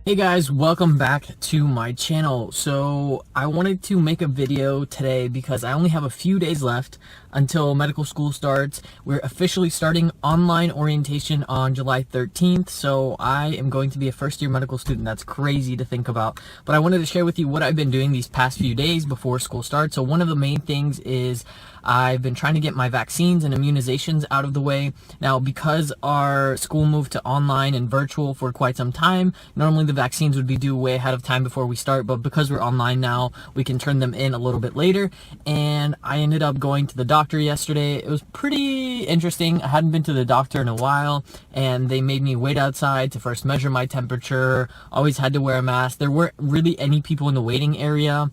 Hey guys, welcome back to my channel. So I wanted to make a video today because I only have a few days left until medical school starts. We're officially starting online orientation on July 13th, so I am going to be a first-year medical student. That's crazy to think about, but I wanted to share with you what I've been doing these past few days before school starts. So one of the main things is I've been trying to get my vaccines and immunizations out of the way. Now, because our school moved to online and virtual for quite some time, normally the vaccines would be due way ahead of time before we start, but because we're online now, we can turn them in a little bit later. And I ended up going to the doctor yesterday. It was pretty interesting. I hadn't been to the doctor in a while, and they made me wait outside to first measure my temperature. Always had to wear a mask. There weren't really any people in the waiting area,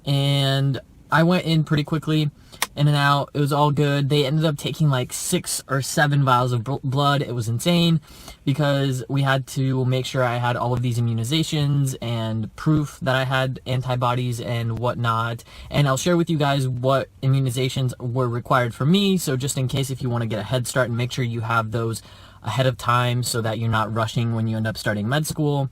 and I went in pretty quickly, in and out. It was all good. They ended up taking like 6 or 7 vials of blood. It was insane because we had to make sure I had all of these immunizations and proof that I had antibodies and whatnot. And I'll share with you guys what immunizations were required for me. So just in case, if you want to get a head start, and make sure you have those ahead of time so that you're not rushing when you end up starting med school.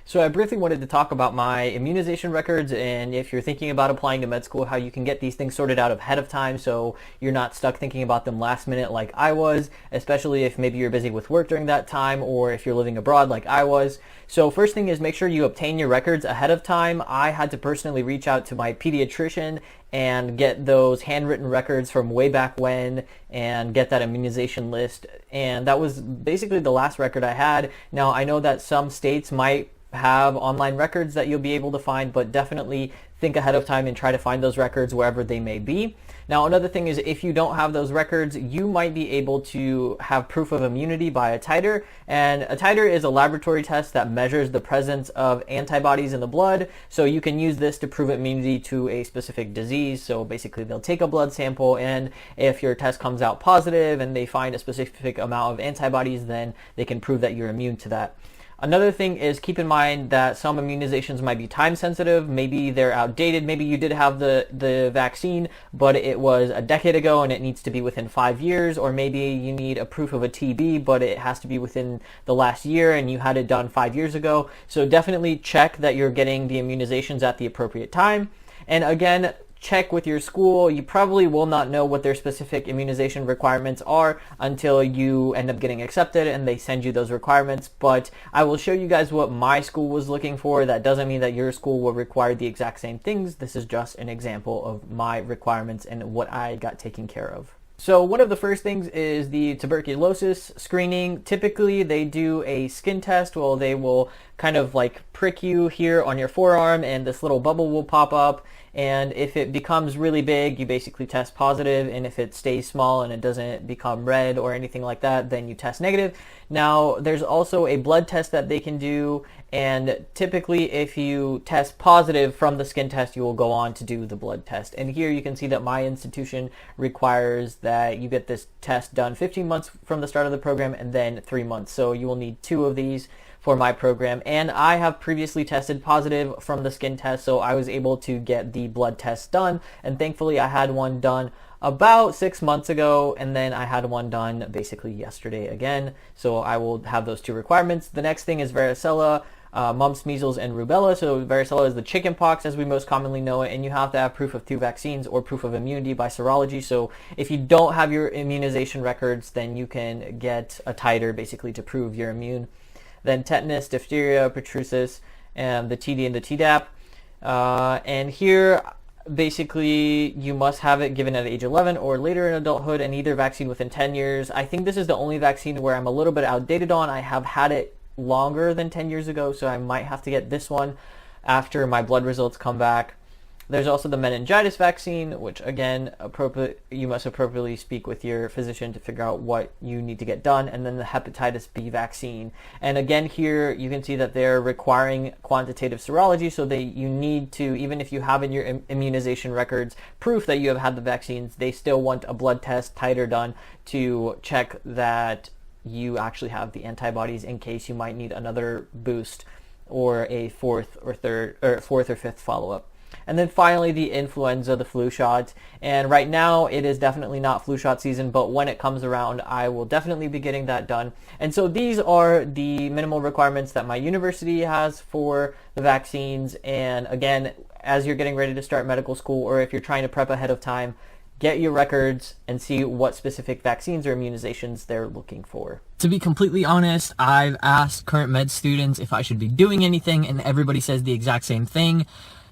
So I briefly wanted to talk about my immunization records, and if you're thinking about applying to med school, how you can get these things sorted out ahead of time so you're not stuck thinking about them last minute like I was, especially if maybe you're busy with work during that time or if you're living abroad like I was. So first thing is, make sure you obtain your records ahead of time. I had to personally reach out to my pediatrician and get those handwritten records from way back when and get that immunization list, and that was basically the last record I had. Now, I know that some states might have online records that you'll be able to find, but definitely think ahead of time and try to find those records wherever they may be. Now, another thing is, if you don't have those records, you might be able to have proof of immunity by a titer, and a titer is a laboratory test that measures the presence of antibodies in the blood, so you can use this to prove immunity to a specific disease. So basically, they'll take a blood sample, and if your test comes out positive and they find a specific amount of antibodies, then they can prove that you're immune to that. Another thing is, keep in mind that some immunizations might be time sensitive. Maybe they're outdated. Maybe you did have the vaccine, but it was a decade ago and it needs to be within 5 years. Or maybe you need a proof of a TB, but it has to be within the last year and you had it done 5 years ago. So definitely check that you're getting the immunizations at the appropriate time. And again, check with your school. You probably will not know what their specific immunization requirements are until you end up getting accepted and they send you those requirements, but I will show you guys what my school was looking for. That doesn't mean that your school will require the exact same things. This is just an example of my requirements and what I got taken care of. So one of the first things is the tuberculosis screening. Typically they do a skin test. Well, they will kind of like prick you here on your forearm and this little bubble will pop up, and if it becomes really big, you basically test positive, and if it stays small and it doesn't become red or anything like that, then you test negative. Now, there's also a blood test that they can do, and typically if you test positive from the skin test, you will go on to do the blood test. And here you can see that my institution requires that you get this test done 15 months from the start of the program and then 3 months. So you will need 2 of these for my program, and I have previously tested positive from the skin test, so I was able to get the blood test done, and thankfully I had one done about 6 months ago, and then I had one done basically yesterday again, so I will have those 2 requirements. The next thing is varicella, mumps, measles, and rubella. So varicella is the chicken pox as we most commonly know it, and you have to have proof of 2 vaccines or proof of immunity by serology. So if you don't have your immunization records, then you can get a titer basically to prove you're immune. Then tetanus, diphtheria, pertussis, and the TD and the Tdap. And here, basically, you must have it given at age 11 or later in adulthood, and either vaccine within 10 years. I think this is the only vaccine where I'm a little bit outdated on. I have had it longer than 10 years ago, so I might have to get this one after my blood results come back. There's also the meningitis vaccine, which again, you must appropriately speak with your physician to figure out what you need to get done. And then the hepatitis B vaccine. And again, here you can see that they're requiring quantitative serology, so you need to, even if you have in your immunization records proof that you have had the vaccines, they still want a blood test titer done to check that you actually have the antibodies in case you might need another boost or a fourth or fifth follow-up. And then finally the influenza, the flu shot. And right now it is definitely not flu shot season, but when it comes around, I will definitely be getting that done. And so these are the minimal requirements that my university has for the vaccines. And again, as you're getting ready to start medical school, or if you're trying to prep ahead of time, get your records and see what specific vaccines or immunizations they're looking for. To be completely honest, I've asked current med students if I should be doing anything, and everybody says the exact same thing.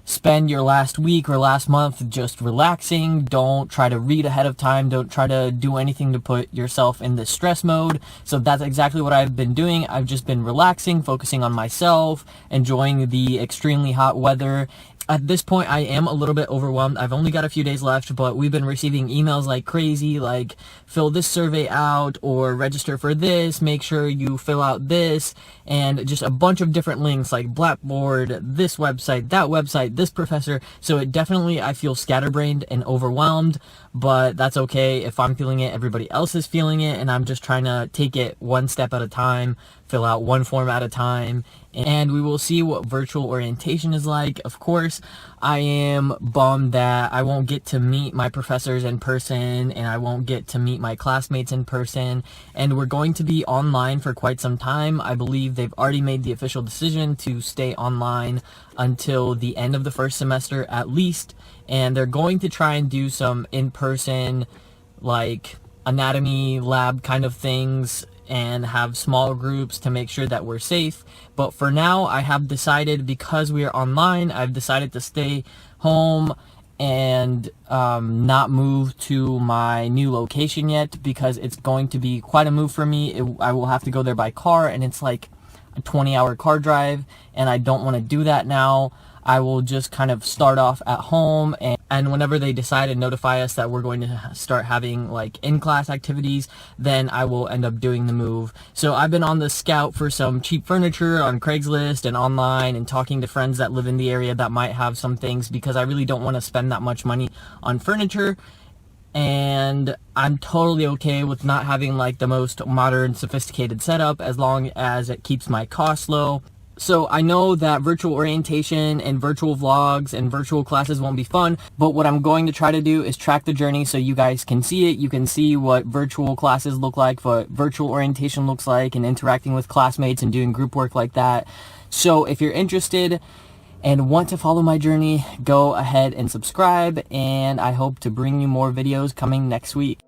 Spend your last week or last month just relaxing. Don't try to read ahead of time. Don't try to do anything to put yourself in this stress mode. So that's exactly what I've been doing. I've just been relaxing, focusing on myself, enjoying the extremely hot weather. At this point, I am a little bit overwhelmed. I've only got a few days left, but we've been receiving emails like crazy, like fill this survey out or register for this, make sure you fill out this, and just a bunch of different links like Blackboard, this website, that website, this professor. So it definitely, I feel scatterbrained and overwhelmed, but that's okay. If I'm feeling it, everybody else is feeling it, and I'm just trying to take it one step at a time, fill out one form at a time, and we will see what virtual orientation is like. Of course, I am bummed that I won't get to meet my professors in person, and I won't get to meet my classmates in person, and we're going to be online for quite some time. I believe they've already made the official decision to stay online until the end of the first semester at least, and they're going to try and do some in-person, like, anatomy lab kind of things and have small groups to make sure that we're safe. But for now, I have decided, because we are online, I've decided to stay home and not move to my new location yet, because it's going to be quite a move for me. I will have to go there by car, and it's like a 20-hour car drive, and I don't want to do that now. I will just kind of start off at home, and whenever they decide and notify us that we're going to start having like in-class activities, then I will end up doing the move. So I've been on the scout for some cheap furniture on Craigslist and online, and talking to friends that live in the area that might have some things, because I really don't want to spend that much money on furniture. And I'm totally okay with not having like the most modern, sophisticated setup, as long as it keeps my costs low. So I know that virtual orientation and virtual vlogs and virtual classes won't be fun, but what I'm going to try to do is track the journey so you guys can see it. You can see what virtual classes look like, what virtual orientation looks like, and interacting with classmates and doing group work like that. So if you're interested and want to follow my journey, go ahead and subscribe, and I hope to bring you more videos coming next week.